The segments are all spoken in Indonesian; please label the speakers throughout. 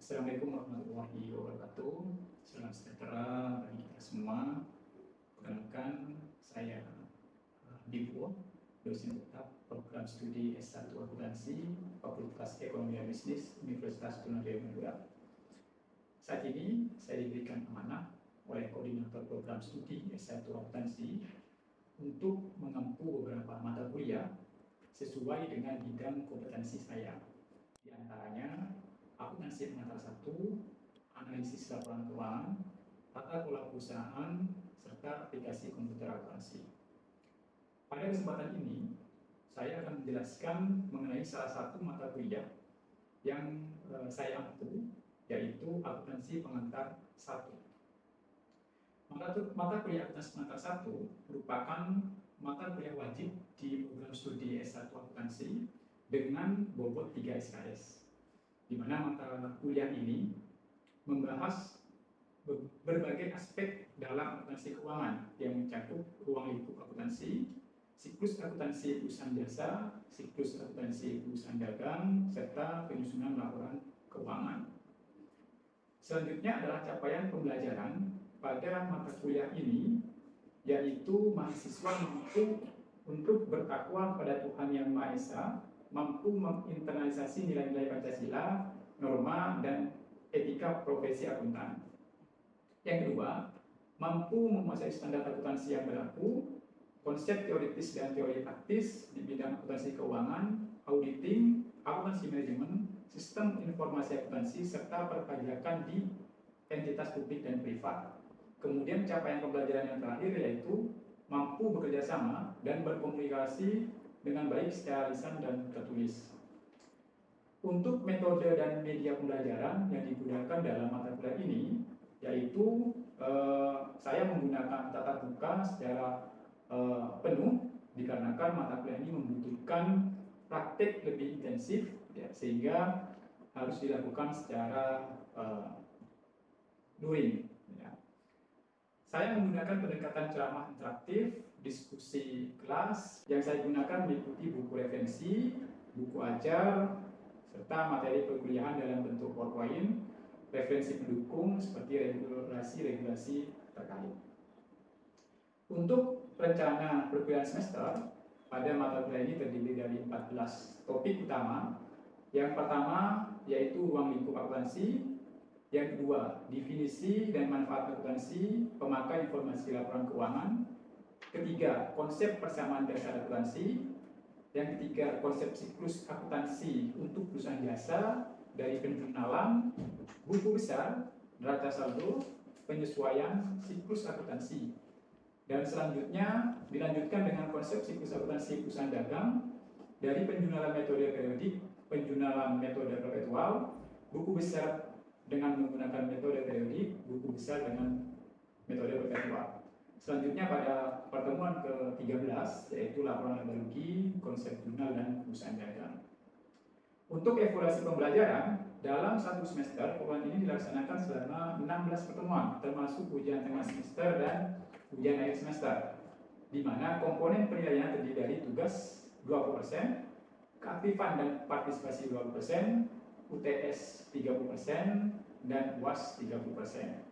Speaker 1: Assalamualaikum warahmatullahi wabarakatuh. Salam sejahtera bagi kita semua. Perkenalkan, saya Dipo, dosen tetap program studi S1 Akuntansi, Fakultas Ekonomi dan Bisnis, Universitas Trisakti Madura. Saat ini saya diberikan amanah oleh koordinator program studi S1 Akuntansi untuk mengempu beberapa mata kuliah sesuai dengan bidang kompetensi saya. Di antaranya akuntansi pengantar 1, analisis laporan keuangan, tata kelola perusahaan, serta aplikasi komputer akuntansi. Pada kesempatan ini, saya akan menjelaskan mengenai salah satu mata kuliah yang saya ampu, yaitu akuntansi pengantar 1. Mata kuliah akuntansi pengantar 1 merupakan mata kuliah wajib di program studi S1 Akuntansi dengan bobot 3 SKS, di mana mata kuliah ini membahas berbagai aspek dalam akuntansi keuangan yang mencakup ruang lingkup akuntansi, siklus akuntansi perusahaan jasa, siklus akuntansi perusahaan dagang, serta penyusunan laporan keuangan. Selanjutnya adalah capaian pembelajaran pada mata kuliah ini, yaitu mahasiswa mampu untuk bertakwa pada Tuhan Yang Maha Esa, mampu menginternalisasi nilai-nilai Pancasila, norma, dan etika profesi akuntan. Yang kedua, mampu menguasai standar akuntansi yang berlaku, konsep teoritis dan teori praktis di bidang akuntansi keuangan, auditing, akuntansi manajemen, sistem informasi akuntansi, serta perpajakan di entitas publik dan privat. Kemudian capaian pembelajaran yang terakhir yaitu mampu bekerja sama dan berkomunikasi dengan baik secara lisan dan tertulis. Untuk metode dan media pembelajaran yang digunakan dalam mata kuliah ini, yaitu saya menggunakan tatap muka secara penuh, dikarenakan mata kuliah ini membutuhkan praktik lebih intensif, ya, sehingga harus dilakukan secara luring. Ya. Saya menggunakan pendekatan ceramah interaktif, diskusi kelas, yang saya gunakan meliputi buku referensi, buku ajar, serta materi perkuliahan dalam bentuk PowerPoint, referensi pendukung seperti regulasi-regulasi terkait. Untuk rencana perkuliahan semester, pada mata kuliah ini terdiri dari 14 topik utama. Yang pertama yaitu ruang lingkup akuntansi, yang kedua definisi dan manfaat akuntansi, pemakai informasi laporan keuangan, ketiga konsep persamaan dasar akuntansi, yang ketiga konsep siklus akuntansi untuk perusahaan jasa dari penjurnalan, buku besar, neraca saldo, penyesuaian siklus akuntansi. Dan selanjutnya dilanjutkan dengan konsep siklus akuntansi perusahaan dagang dari penjurnalan metode periodik, penjurnalan metode perpetual, buku besar dengan menggunakan metode periodik, buku besar dengan metode perpetual. Selanjutnya pada pertemuan ke-13 yaitu laporan laba rugi, konsep jurnal, dan perusahaan dagang. Untuk evaluasi pembelajaran, dalam satu semester program ini dilaksanakan selama 16 pertemuan, termasuk ujian tengah semester dan ujian akhir semester, di mana komponen penilaian terdiri dari tugas 20%, keaktifan dan partisipasi 20%, UTS 30%, dan UAS 30%.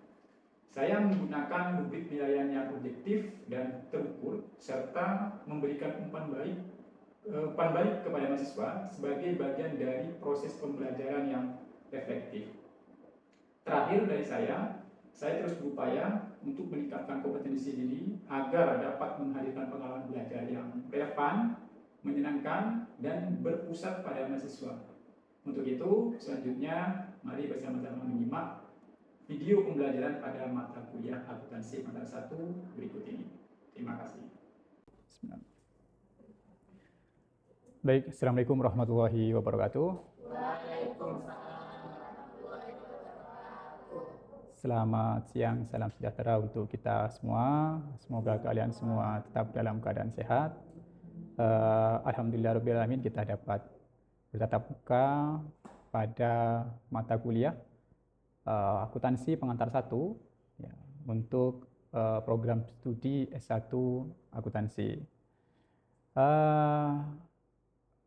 Speaker 1: Saya menggunakan rubrik penilaian yang objektif dan terukur, serta memberikan umpan balik kepada mahasiswa sebagai bagian dari proses pembelajaran yang reflektif. Terakhir dari saya terus berupaya untuk meningkatkan kompetensi diri agar dapat menghadirkan pengalaman belajar yang relevan, menyenangkan, dan berpusat pada mahasiswa. Untuk itu, selanjutnya mari bersama-sama menyimak video pembelajaran pada mata kuliah akuntansi pengantar 1 berikut ini. Terima kasih.
Speaker 2: Baik, Assalamualaikum warahmatullahi wabarakatuh. Selamat siang, salam sejahtera untuk kita semua. Semoga kalian semua tetap dalam keadaan sehat. Alhamdulillahirrahmanirrahim, kita dapat bertatap muka pada mata kuliah akuntansi pengantar 1 ya, untuk program studi S1 akuntansi.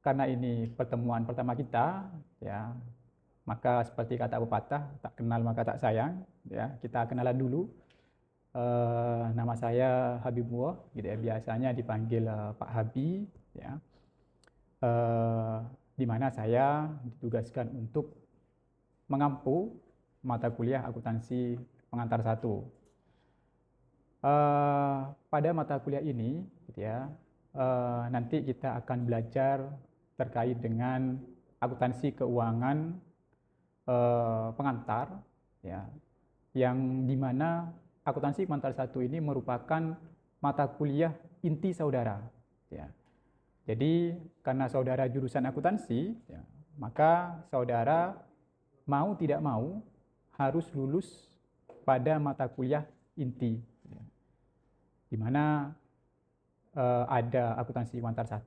Speaker 2: Karena ini pertemuan pertama kita, ya, maka seperti kata pepatah, tak kenal maka tak sayang. Ya, kita kenalan dulu. Nama saya Habibullah, gitu ya. Biasanya dipanggil Pak Habi, ya. Di mana saya ditugaskan untuk mengampu mata kuliah akuntansi pengantar 1. Pada mata kuliah ini, gitu ya, nanti kita akan belajar terkait dengan akuntansi keuangan pengantar, ya, yang dimana akuntansi pengantar 1 ini merupakan mata kuliah inti saudara. Ya. Jadi karena saudara jurusan akuntansi, ya, maka saudara mau tidak mau harus lulus pada mata kuliah inti, ya. Di mana ada akuntansi pengantar 1,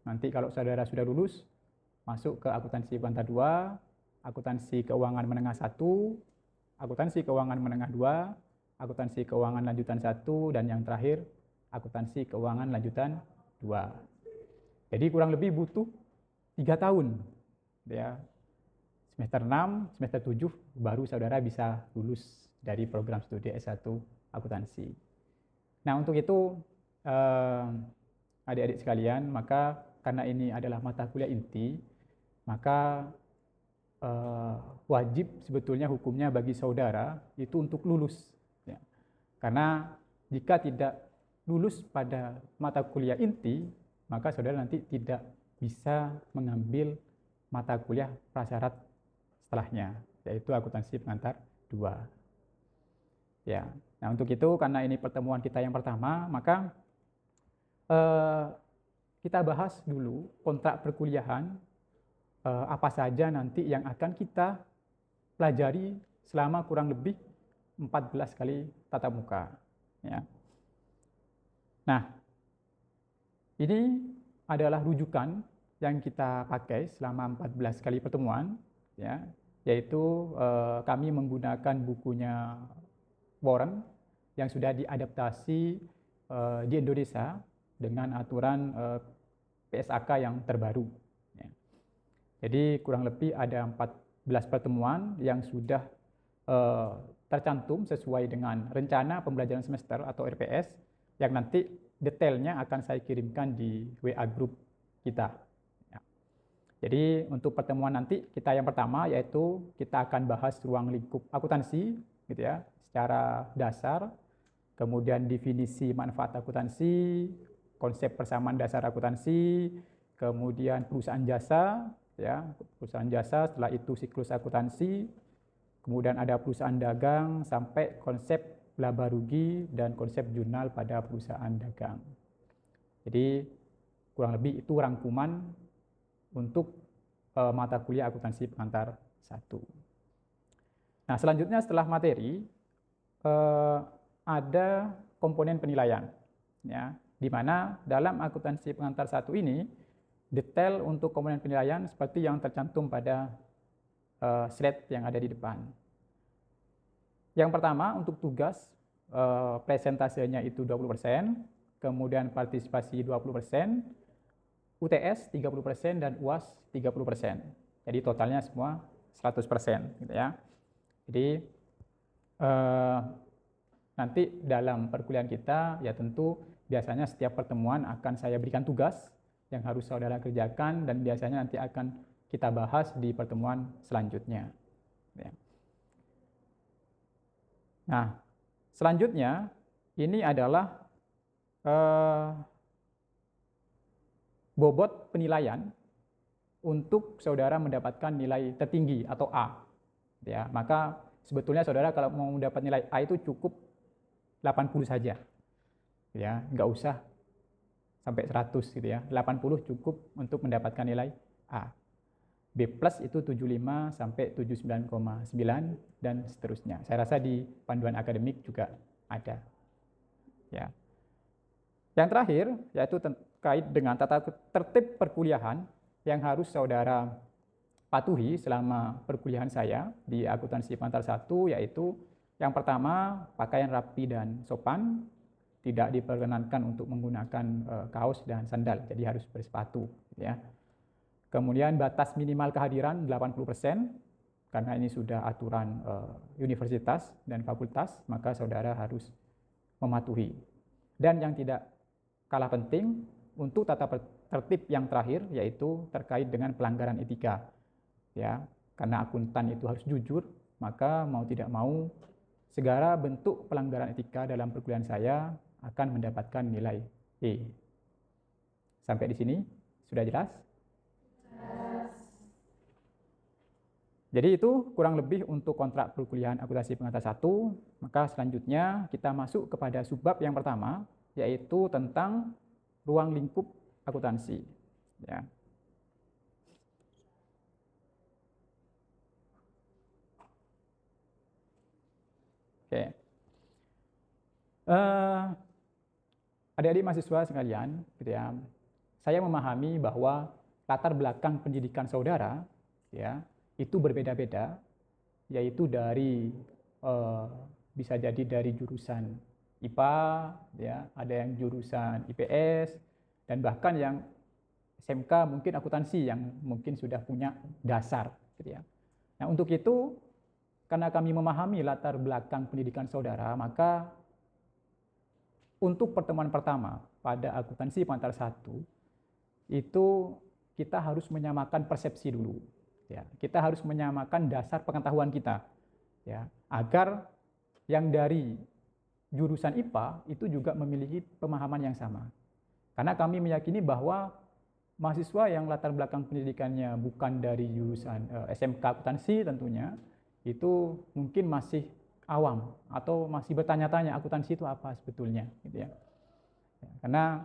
Speaker 2: nanti kalau saudara sudah lulus, masuk ke akuntansi pengantar 2, akuntansi keuangan menengah 1, akuntansi keuangan menengah 2, akuntansi keuangan lanjutan 1, dan yang terakhir akuntansi keuangan lanjutan 2. Jadi kurang lebih butuh 3 tahun, ya. Semester 6, semester 7 baru saudara bisa lulus dari program studi S1 akuntansi. Nah, untuk itu adik-adik sekalian, maka karena ini adalah mata kuliah inti, maka wajib sebetulnya hukumnya bagi saudara itu untuk lulus, ya. Karena jika tidak lulus pada mata kuliah inti, maka saudara nanti tidak bisa mengambil mata kuliah prasyarat setelahnya, yaitu akuntansi pengantar 2. Ya. Nah, untuk itu karena ini pertemuan kita yang pertama, maka kita bahas dulu kontrak perkuliahan, apa saja nanti yang akan kita pelajari selama kurang lebih 14 kali tatap muka, ya. Nah, ini adalah rujukan yang kita pakai selama 14 kali pertemuan, ya, yaitu kami menggunakan bukunya Warren yang sudah diadaptasi di Indonesia dengan aturan PSAK yang terbaru, ya. Jadi kurang lebih ada 14 pertemuan yang sudah tercantum sesuai dengan rencana pembelajaran semester atau RPS yang nanti detailnya akan saya kirimkan di WA group kita, ya. Jadi untuk pertemuan nanti kita yang pertama yaitu kita akan bahas ruang lingkup akuntansi, gitu ya, secara dasar, kemudian definisi manfaat akuntansi, konsep persamaan dasar akuntansi, kemudian perusahaan jasa, ya, perusahaan jasa, setelah itu siklus akuntansi, kemudian ada perusahaan dagang sampai konsep laba rugi dan konsep jurnal pada perusahaan dagang. Jadi kurang lebih itu rangkuman untuk mata kuliah akuntansi pengantar 1. Nah, selanjutnya setelah materi ada komponen penilaian, ya, di mana dalam akuntansi pengantar 1 ini detail untuk komponen penilaian seperti yang tercantum pada slide yang ada di depan. Yang pertama untuk tugas, presentasenya itu 20%, kemudian partisipasi 20%, UTS 30% dan UAS 30%. Jadi totalnya semua 100%, gitu ya. Jadi nanti dalam perkuliahan kita ya tentu biasanya setiap pertemuan akan saya berikan tugas yang harus saudara kerjakan dan biasanya nanti akan kita bahas di pertemuan selanjutnya, ya. Nah, selanjutnya ini adalah bobot penilaian untuk saudara mendapatkan nilai tertinggi atau A, ya. Maka sebetulnya saudara kalau mau mendapat nilai A itu cukup 80 saja, ya, nggak usah sampai 100, gitu ya. 80 cukup untuk mendapatkan nilai A. B+ itu 75 sampai 79,9 dan seterusnya. Saya rasa di panduan akademik juga ada, ya. Yang terakhir yaitu terkait dengan tata tertib perkuliahan yang harus saudara patuhi selama perkuliahan saya di akuntansi pengantar 1, yaitu yang pertama pakaian rapi dan sopan, tidak diperkenankan untuk menggunakan kaos dan sandal, jadi harus bersepatu, ya. Kemudian batas minimal kehadiran 80%, karena ini sudah aturan universitas dan fakultas, maka saudara harus mematuhi. Dan yang tidak kalah penting, untuk tata tertib yang terakhir, yaitu terkait dengan pelanggaran etika. Ya, karena akuntan itu harus jujur, maka mau tidak mau segala bentuk pelanggaran etika dalam perkuliahan saya akan mendapatkan nilai E. Sampai di sini sudah jelas? Jadi itu kurang lebih untuk kontrak perkuliahan akuntansi pengantar 1. Maka selanjutnya kita masuk kepada subbab yang pertama, yaitu tentang ruang lingkup akuntansi. Ya. Oke. Adik-adik mahasiswa sekalian, gitu ya, saya memahami bahwa latar belakang pendidikan saudara, ya, itu berbeda-beda, yaitu dari bisa jadi dari jurusan IPA, ya, ada yang jurusan IPS, dan bahkan yang SMK mungkin akuntansi yang mungkin sudah punya dasar, gitu ya. Nah, untuk itu, karena kami memahami latar belakang pendidikan saudara, maka untuk pertemuan pertama pada akuntansi pengantar 1, itu kita harus menyamakan persepsi dulu. Ya, kita harus menyamakan dasar pengetahuan kita, ya, agar yang dari jurusan IPA itu juga memiliki pemahaman yang sama. Karena kami meyakini bahwa mahasiswa yang latar belakang pendidikannya bukan dari jurusan SMK akuntansi tentunya, itu mungkin masih awam atau masih bertanya-tanya akuntansi itu apa sebetulnya, gitu ya. Karena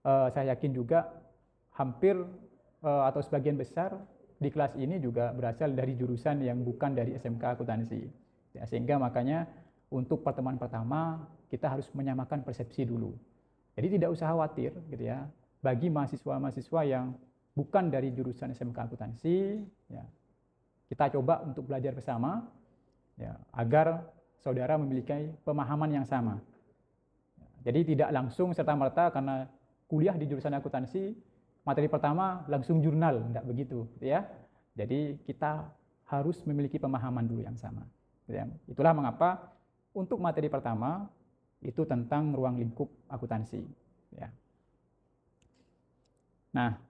Speaker 2: saya yakin juga hampir atau sebagian besar di kelas ini juga berasal dari jurusan yang bukan dari SMK akuntansi, ya, sehingga makanya untuk pertemuan pertama kita harus menyamakan persepsi dulu. Jadi tidak usah khawatir, gitu ya, bagi mahasiswa-mahasiswa yang bukan dari jurusan SMK akuntansi, ya, kita coba untuk belajar bersama, ya, agar saudara memiliki pemahaman yang sama. Jadi tidak langsung serta-merta karena kuliah di jurusan akuntansi, materi pertama langsung jurnal, tidak begitu, ya. Jadi kita harus memiliki pemahaman dulu yang sama. Ya. Itulah mengapa untuk materi pertama itu tentang ruang lingkup akuntansi. Ya. Nah,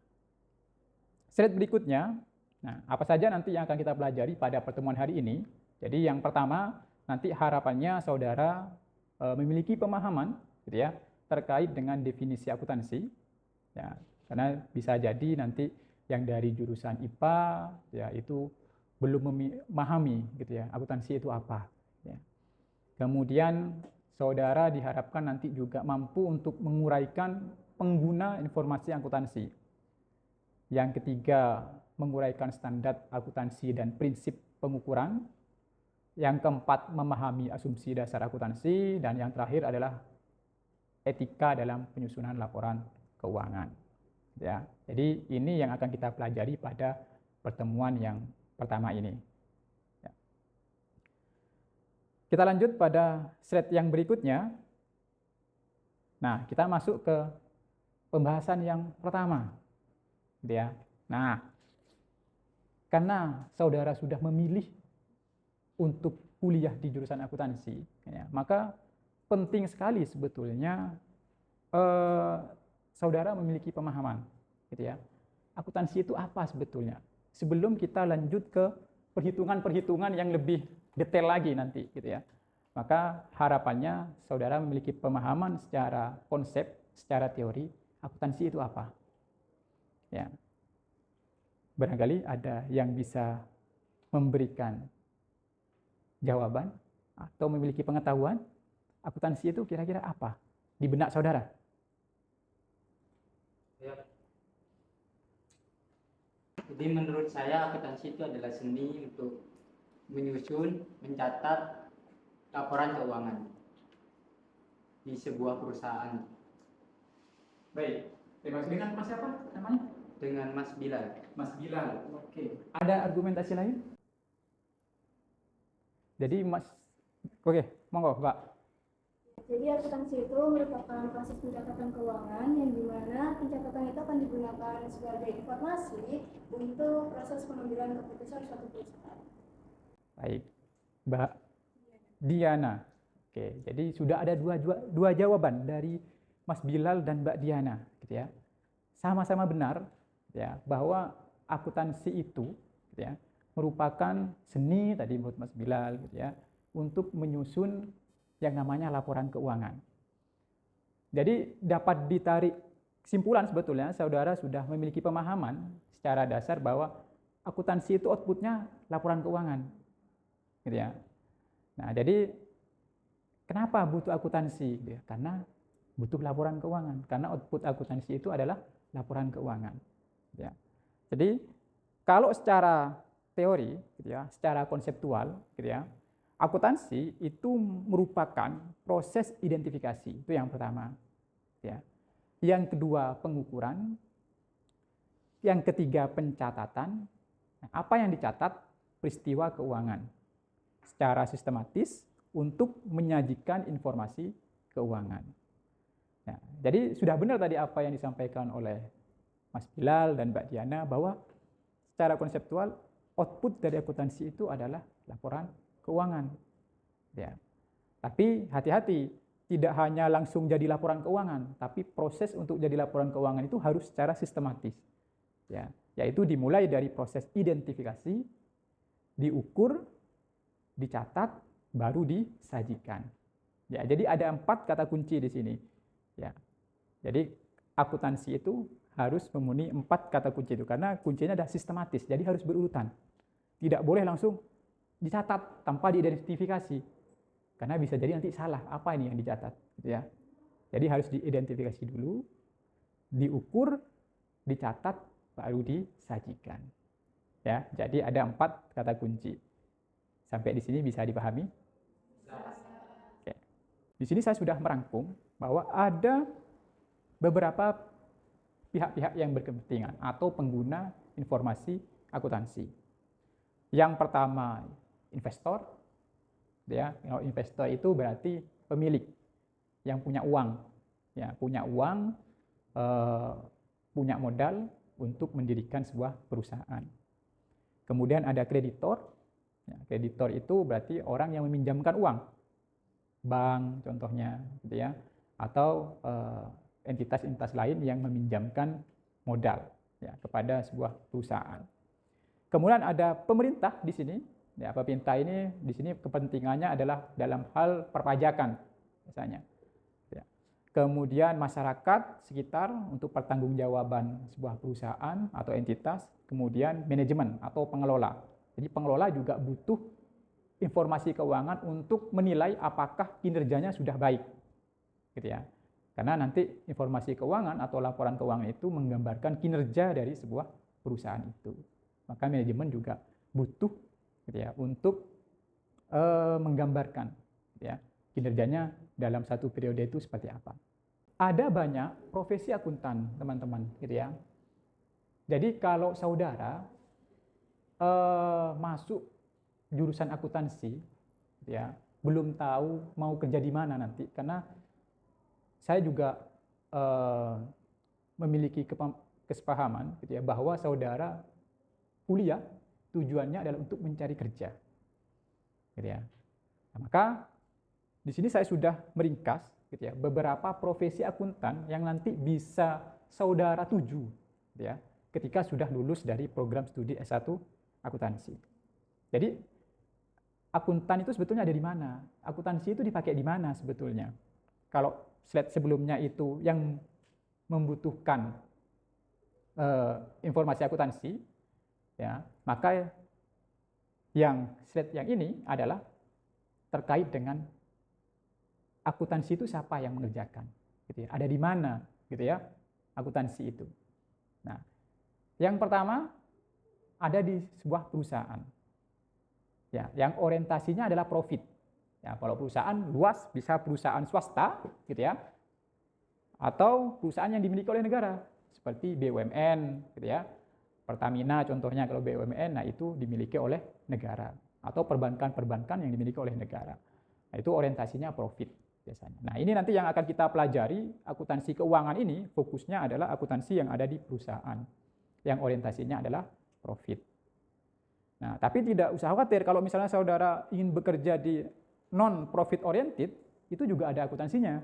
Speaker 2: slide berikutnya. Nah, apa saja nanti yang akan kita pelajari pada pertemuan hari ini? Jadi yang pertama, nanti harapannya saudara memiliki pemahaman, gitu ya, terkait dengan definisi akuntansi, ya, karena bisa jadi nanti yang dari jurusan IPA, ya, itu belum memahami, gitu ya, akuntansi itu apa. Ya. Kemudian saudara diharapkan nanti juga mampu untuk menguraikan pengguna informasi akuntansi. Yang ketiga, menguraikan standar akuntansi dan prinsip pengukuran. Yang keempat, memahami asumsi dasar akuntansi. Dan yang terakhir adalah etika dalam penyusunan laporan keuangan. Ya, jadi ini yang akan kita pelajari pada pertemuan yang pertama ini. Ya. Kita lanjut pada slide yang berikutnya. Nah, kita masuk ke pembahasan yang pertama. Ya. Nah, karena saudara sudah memilih untuk kuliah di jurusan akuntansi, ya, maka penting sekali sebetulnya saudara memiliki pemahaman, gitu ya. Akuntansi itu apa sebetulnya? Sebelum kita lanjut ke perhitungan-perhitungan yang lebih detail lagi nanti, gitu ya. Maka harapannya saudara memiliki pemahaman secara konsep, secara teori, akuntansi itu apa? Ya. Barangkali ada yang bisa memberikan jawaban atau memiliki pengetahuan akuntansi itu kira-kira apa di benak saudara?
Speaker 3: Ya. Jadi menurut saya akuntansi itu adalah seni untuk menyusun, mencatat laporan keuangan di sebuah perusahaan.
Speaker 1: Baik, terima kasih. Dengan Mas siapa namanya?
Speaker 3: Dengan Mas Bilal.
Speaker 1: Mas Bilal. Oke. Ada argumentasi lain? Jadi Mas, oke, monggo Mbak.
Speaker 4: Jadi akuntansi itu merupakan proses pencatatan keuangan yang dimana pencatatan itu akan digunakan sebagai informasi untuk proses pengambilan keputusan suatu perusahaan.
Speaker 2: Baik, Mbak Diana. Oke, jadi sudah ada dua jawaban dari Mas Bilal dan Mbak Diana, gitu ya. Sama-sama benar, ya, bahwa akuntansi itu, gitu ya, merupakan seni tadi menurut Mas Bilal, gitu ya, untuk menyusun yang namanya laporan keuangan. Jadi dapat ditarik kesimpulan sebetulnya saudara sudah memiliki pemahaman secara dasar bahwa akuntansi itu outputnya laporan keuangan, gitu ya. Nah, jadi kenapa butuh akuntansi? Karena butuh laporan keuangan. Karena output akuntansi itu adalah laporan keuangan. Ya. Jadi kalau secara teori, gitu ya, secara konseptual, gitu ya, akuntansi itu merupakan proses identifikasi. Itu yang pertama. Ya. Yang kedua pengukuran. Yang ketiga pencatatan. Nah, apa yang dicatat? Peristiwa keuangan secara sistematis untuk menyajikan informasi keuangan. Nah, jadi sudah benar tadi apa yang disampaikan oleh Mas Bilal dan Mbak Diana bahwa secara konseptual output dari akuntansi itu adalah laporan keuangan. Ya. Tapi hati-hati, tidak hanya langsung jadi laporan keuangan, tapi proses untuk jadi laporan keuangan itu harus secara sistematis. Ya, yaitu dimulai dari proses identifikasi, diukur, dicatat, baru disajikan. Ya, jadi ada 4 kata kunci di sini. Ya, jadi akuntansi itu harus memenuhi 4 kata kunci itu karena kuncinya adalah sistematis. Jadi harus berurutan. Tidak boleh langsung dicatat tanpa diidentifikasi. Karena bisa jadi nanti salah apa ini yang dicatat, gitu ya. Jadi harus diidentifikasi dulu, diukur, dicatat, baru disajikan. Ya, jadi ada 4 kata kunci. Sampai di sini bisa dipahami? Oke. Di sini saya sudah merangkum bahwa ada beberapa pihak-pihak yang berkepentingan atau pengguna informasi akuntansi. Yang pertama investor, ya, investor itu berarti pemilik yang punya uang, ya, punya uang, punya modal untuk mendirikan sebuah perusahaan. Kemudian ada kreditor. Ya, kreditor itu berarti orang yang meminjamkan uang, bank contohnya, gitu ya, atau entitas-entitas lain yang meminjamkan modal, ya, kepada sebuah perusahaan. Kemudian ada pemerintah di sini. Ya, pemerintah ini di sini kepentingannya adalah dalam hal perpajakan misalnya. Ya. Kemudian masyarakat sekitar untuk pertanggungjawaban sebuah perusahaan atau entitas. Kemudian manajemen atau pengelola. Jadi pengelola juga butuh informasi keuangan untuk menilai apakah kinerjanya sudah baik, gitu ya. Karena nanti informasi keuangan atau laporan keuangan itu menggambarkan kinerja dari sebuah perusahaan itu. Maka manajemen juga butuh, gitu ya, untuk menggambarkan, gitu ya, kinerjanya dalam satu periode itu seperti apa. Ada banyak profesi akuntan, teman-teman, gitu ya. Jadi kalau saudara masuk jurusan akuntansi, ya, belum tahu mau kerja di mana nanti, karena saya juga memiliki kesepahaman, gitu ya, bahwa saudara kuliah tujuannya adalah untuk mencari kerja, gitu ya. Nah, maka di sini saya sudah meringkas, gitu ya, beberapa profesi akuntan yang nanti bisa saudara tuju, gitu ya, ketika sudah lulus dari program studi S1 akuntansi. Jadi akuntan itu sebetulnya ada di mana? Akuntansi itu dipakai di mana sebetulnya? Kalau slide sebelumnya itu yang membutuhkan informasi akuntansi, ya, maka yang slide yang ini adalah terkait dengan akuntansi itu siapa yang mengerjakan, gitu ya? Ada di mana, gitu ya, akuntansi itu. Nah, yang pertama ada di sebuah perusahaan, ya, yang orientasinya adalah profit. Ya, kalau perusahaan luas bisa perusahaan swasta, gitu ya, atau perusahaan yang dimiliki oleh negara seperti BUMN, gitu ya. Pertamina contohnya kalau BUMN, nah itu dimiliki oleh negara, atau perbankan-perbankan yang dimiliki oleh negara. Nah, itu orientasinya profit biasanya. Nah, ini nanti yang akan kita pelajari, akuntansi keuangan ini fokusnya adalah akuntansi yang ada di perusahaan, yang orientasinya adalah profit. Nah, tapi tidak usah khawatir kalau misalnya saudara ingin bekerja di non-profit oriented, itu juga ada akuntansinya.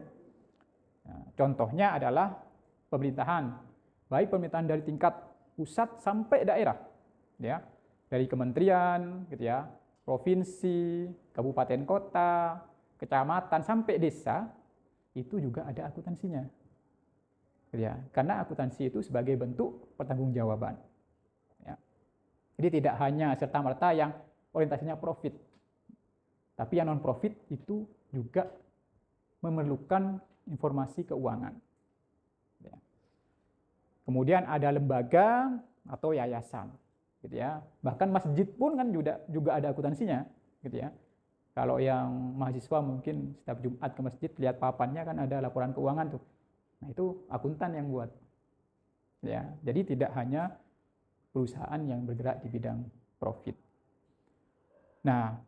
Speaker 2: Nah, contohnya adalah pemerintahan, baik pemerintahan dari tingkat pusat sampai daerah, ya, dari kementerian, gitu ya, provinsi, kabupaten kota, kecamatan sampai desa, itu juga ada akuntansinya, gitu ya, karena akuntansi itu sebagai bentuk pertanggungjawaban. Ya. Jadi tidak hanya serta-merta yang orientasinya profit, tapi yang non-profit itu juga memerlukan informasi keuangan. Ya. Kemudian ada lembaga atau yayasan, gitu ya. Bahkan masjid pun kan juga ada akuntansinya, gitu ya. Kalau yang mahasiswa mungkin setiap Jumat ke masjid lihat papannya kan ada laporan keuangan tuh. Nah, itu akuntan yang buat. Ya, jadi tidak hanya perusahaan yang bergerak di bidang profit. Nah,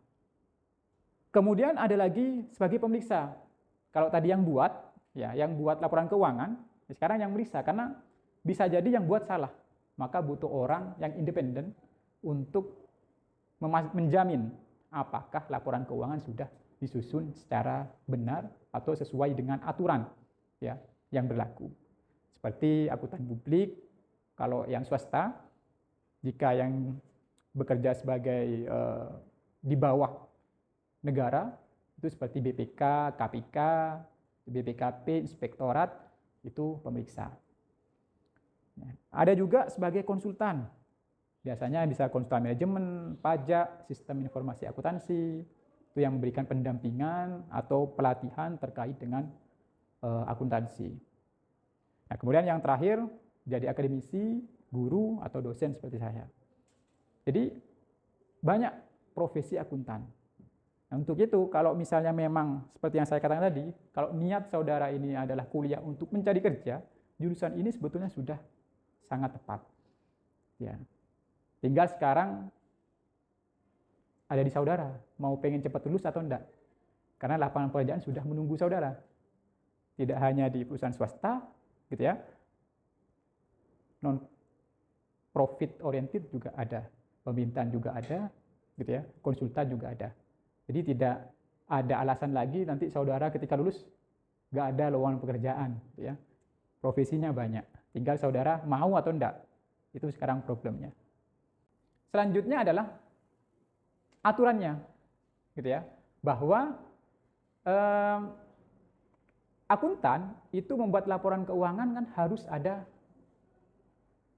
Speaker 2: kemudian ada lagi sebagai pemeriksa. Kalau tadi yang buat, ya, yang buat laporan keuangan, sekarang yang meriksa karena bisa jadi yang buat salah. Maka butuh orang yang independen untuk menjamin apakah laporan keuangan sudah disusun secara benar atau sesuai dengan aturan, ya, yang berlaku. Seperti akuntan publik, kalau yang swasta, jika yang bekerja sebagai di bawah negara, itu seperti BPK, KPK, BPKP, inspektorat, itu pemeriksa. Ada juga sebagai konsultan. Biasanya bisa konsultan manajemen, pajak, sistem informasi akuntansi, itu yang memberikan pendampingan atau pelatihan terkait dengan akuntansi. Nah, kemudian yang terakhir, jadi akademisi, guru, atau dosen seperti saya. Jadi, banyak profesi akuntan. Nah, untuk itu, kalau misalnya memang seperti yang saya katakan tadi, kalau niat saudara ini adalah kuliah untuk mencari kerja, jurusan ini sebetulnya sudah sangat tepat. Ya. Tinggal sekarang ada di saudara, mau pengen cepat lulus atau enggak. Karena lapangan pekerjaan sudah menunggu saudara. Tidak hanya di perusahaan swasta, gitu ya, non profit oriented juga ada, pemerintahan juga ada, gitu ya, konsultan juga ada. Jadi tidak ada alasan lagi nanti saudara ketika lulus nggak ada lowongan pekerjaan, gitu ya. Profesinya banyak, tinggal saudara mau atau enggak. Itu sekarang problemnya. Selanjutnya adalah aturannya, gitu ya, bahwa akuntan itu membuat laporan keuangan kan harus ada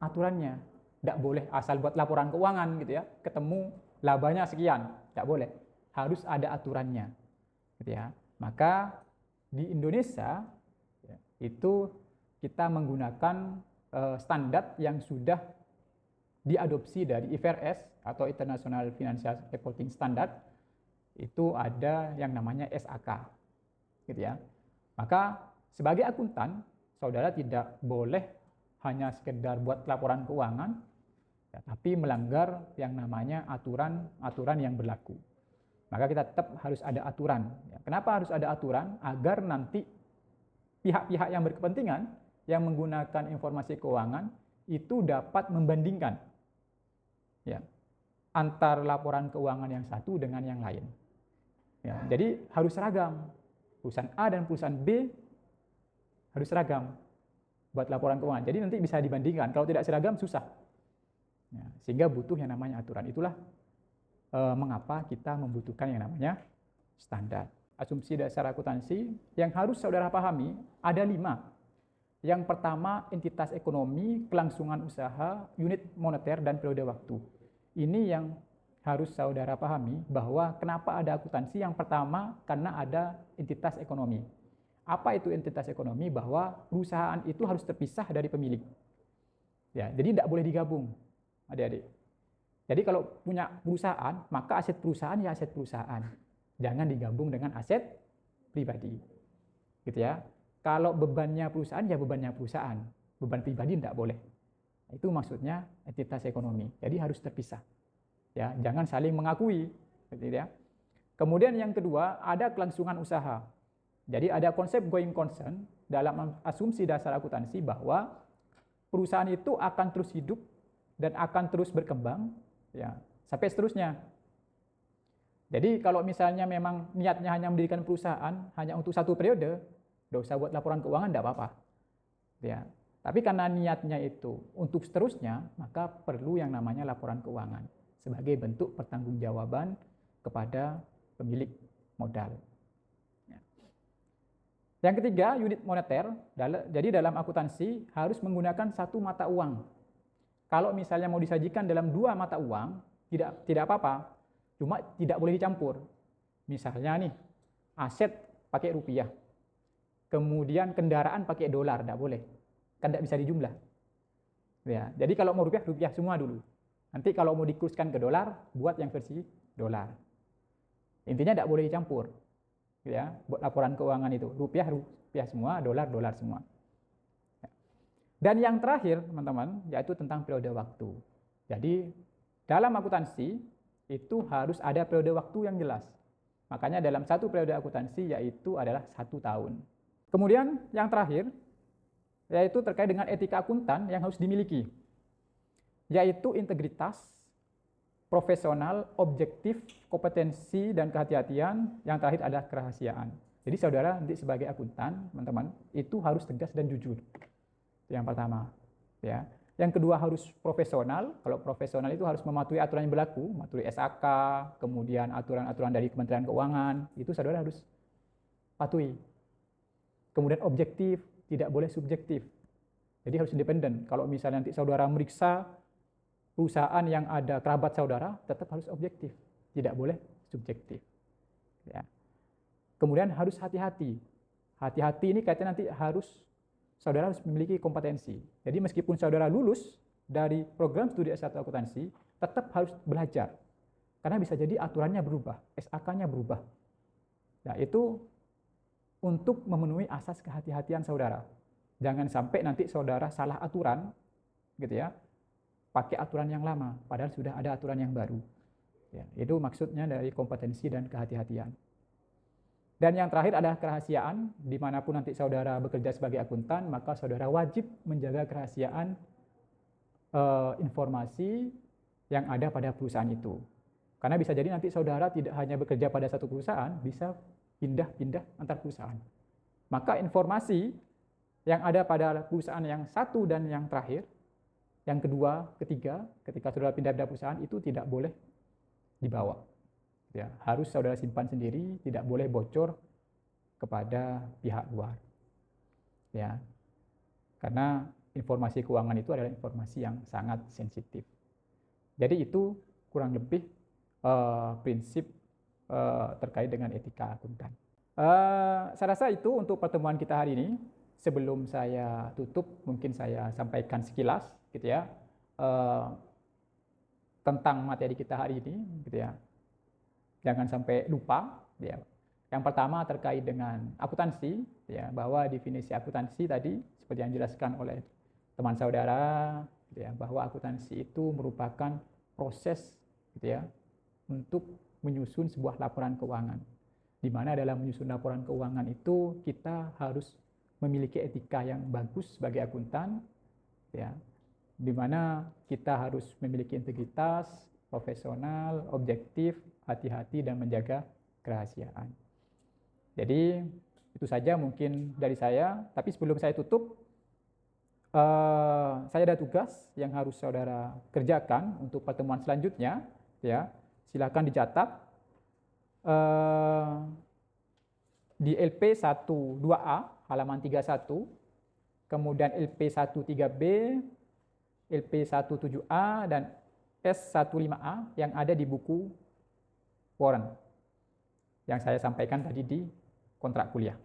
Speaker 2: aturannya. Tidak boleh asal buat laporan keuangan, gitu ya, ketemu labanya sekian, tidak boleh. Harus ada aturannya, gitu ya. Maka di Indonesia ya, itu kita menggunakan standar yang sudah diadopsi dari IFRS atau International Financial Reporting Standard. Itu ada yang namanya SAK, gitu ya. Maka sebagai akuntan, saudara tidak boleh hanya sekedar buat laporan keuangan, ya, tapi melanggar yang namanya aturan yang berlaku. Maka kita tetap harus ada aturan. Ya, kenapa harus ada aturan? Agar nanti pihak-pihak yang berkepentingan yang menggunakan informasi keuangan itu dapat membandingkan, ya, antar laporan keuangan yang satu dengan yang lain. Ya, jadi harus seragam. Perusahaan A dan perusahaan B harus seragam buat laporan keuangan. Jadi nanti bisa dibandingkan. Kalau tidak seragam susah. Ya, sehingga butuh yang namanya aturan. Itulah mengapa kita membutuhkan yang namanya standar. Asumsi dasar akuntansi yang harus saudara pahami ada 5. Yang pertama, entitas ekonomi, kelangsungan usaha, unit moneter, dan periode waktu. Ini yang harus saudara pahami bahwa kenapa ada akuntansi. Yang pertama, karena ada entitas ekonomi. Apa itu entitas ekonomi? Bahwa perusahaan itu harus terpisah dari pemilik. Ya, jadi tidak boleh digabung, adik-adik. Jadi kalau punya perusahaan, maka aset perusahaan ya aset perusahaan. Jangan digabung dengan aset pribadi. Gitu ya. Kalau bebannya perusahaan ya bebannya perusahaan. Beban pribadi tidak boleh. Itu maksudnya entitas ekonomi. Jadi harus terpisah. Ya, jangan saling mengakui, gitu ya. Kemudian yang kedua, ada kelangsungan usaha. Jadi ada konsep going concern dalam asumsi dasar akuntansi bahwa perusahaan itu akan terus hidup dan akan terus berkembang, ya, sampai seterusnya. Jadi kalau misalnya memang niatnya hanya mendirikan perusahaan hanya untuk 1 periode, nggak usah buat laporan keuangan, nggak apa-apa. Ya. Tapi karena niatnya itu untuk seterusnya, maka perlu yang namanya laporan keuangan sebagai bentuk pertanggungjawaban kepada pemilik modal. Ya. Yang ketiga, unit moneter. Jadi dalam akuntansi harus menggunakan 1 mata uang. Kalau misalnya mau disajikan dalam 2 mata uang, tidak apa-apa, cuma tidak boleh dicampur. Misalnya nih, aset pakai rupiah, kemudian kendaraan pakai dolar, tidak boleh. Kan tidak bisa dijumlah. Ya, jadi kalau mau rupiah, rupiah semua dulu. Nanti kalau mau dikurskan ke dolar, buat yang versi dolar. Intinya tidak boleh dicampur. Ya, buat laporan keuangan itu rupiah, rupiah semua, dolar, dolar semua. Ya. Dan yang terakhir, teman-teman, yaitu tentang periode waktu. Jadi dalam akuntansi itu harus ada periode waktu yang jelas. Makanya dalam 1 periode akuntansi yaitu adalah 1 tahun. Kemudian yang terakhir, yaitu terkait dengan etika akuntan yang harus dimiliki, yaitu integritas, profesional, objektif, kompetensi, dan kehati-hatian. Yang terakhir adalah kerahasiaan. Jadi saudara nanti sebagai akuntan, teman-teman, itu harus tegas dan jujur. Itu yang pertama. Ya. Yang kedua harus profesional. Kalau profesional itu harus mematuhi aturan yang berlaku, mematuhi SAK, kemudian aturan-aturan dari Kementerian Keuangan, itu saudara harus patuhi. Kemudian objektif, tidak boleh subjektif. Jadi harus independen. Kalau misalnya nanti saudara meriksa perusahaan yang ada kerabat saudara, tetap harus objektif, tidak boleh subjektif. Ya. Kemudian harus hati-hati. Hati-hati ini kaitannya nanti saudara harus memiliki kompetensi. Jadi meskipun saudara lulus dari program studi S1 akuntansi, tetap harus belajar. Karena bisa jadi aturannya berubah, SAK-nya berubah. Nah, itu untuk memenuhi asas kehati-hatian saudara. Jangan sampai nanti saudara salah aturan, gitu ya, pakai aturan yang lama, padahal sudah ada aturan yang baru. Ya, itu maksudnya dari kompetensi dan kehati-hatian. Dan yang terakhir adalah kerahasiaan. Dimanapun nanti saudara bekerja sebagai akuntan, maka saudara wajib menjaga kerahasiaan informasi yang ada pada perusahaan itu. Karena bisa jadi nanti saudara tidak hanya bekerja pada 1 perusahaan, bisa pindah-pindah antar perusahaan. Maka informasi yang ada pada perusahaan yang 1 dan yang terakhir, yang kedua, ketiga, ketika saudara pindah-pindah perusahaan itu tidak boleh dibawa. Ya, harus saudara simpan sendiri, tidak boleh bocor kepada pihak luar. Ya. Karena informasi keuangan itu adalah informasi yang sangat sensitif. Jadi itu kurang lebih prinsip terkait dengan etika akuntan. Saya rasa itu untuk pertemuan kita hari ini. Sebelum saya tutup, mungkin saya sampaikan sekilas, gitu ya, tentang materi kita hari ini, gitu ya. Jangan sampai lupa, ya. Yang pertama terkait dengan akuntansi, ya, bahwa definisi akuntansi tadi seperti yang dijelaskan oleh teman saudara, gitu ya, bahwa akuntansi itu merupakan proses, gitu ya, untuk menyusun sebuah laporan keuangan. Di mana dalam menyusun laporan keuangan itu kita harus memiliki etika yang bagus sebagai akuntan, ya, di mana kita harus memiliki integritas, profesional, objektif, hati-hati, dan menjaga kerahasiaan. Jadi itu saja mungkin dari saya. Tapi sebelum saya tutup, saya ada tugas yang harus saudara kerjakan untuk pertemuan selanjutnya, ya. Silakan dicatat di LP 12A halaman 31, kemudian LP 13B, LP 17A, dan S15A yang ada di buku Warren yang saya sampaikan tadi di kontrak kuliah.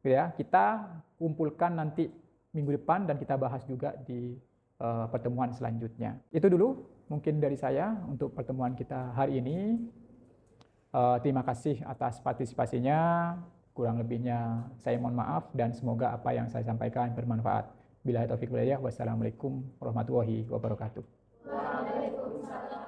Speaker 2: Ya, kita kumpulkan nanti minggu depan dan kita bahas juga di pertemuan selanjutnya. Itu dulu mungkin dari saya untuk pertemuan kita hari ini. Terima kasih atas partisipasinya. Kurang lebihnya saya mohon maaf dan semoga apa yang saya sampaikan bermanfaat. Billahi taufiq wal hidayah. Wassalamualaikum warahmatullahi wabarakatuh.
Speaker 4: Waalaikumsalam.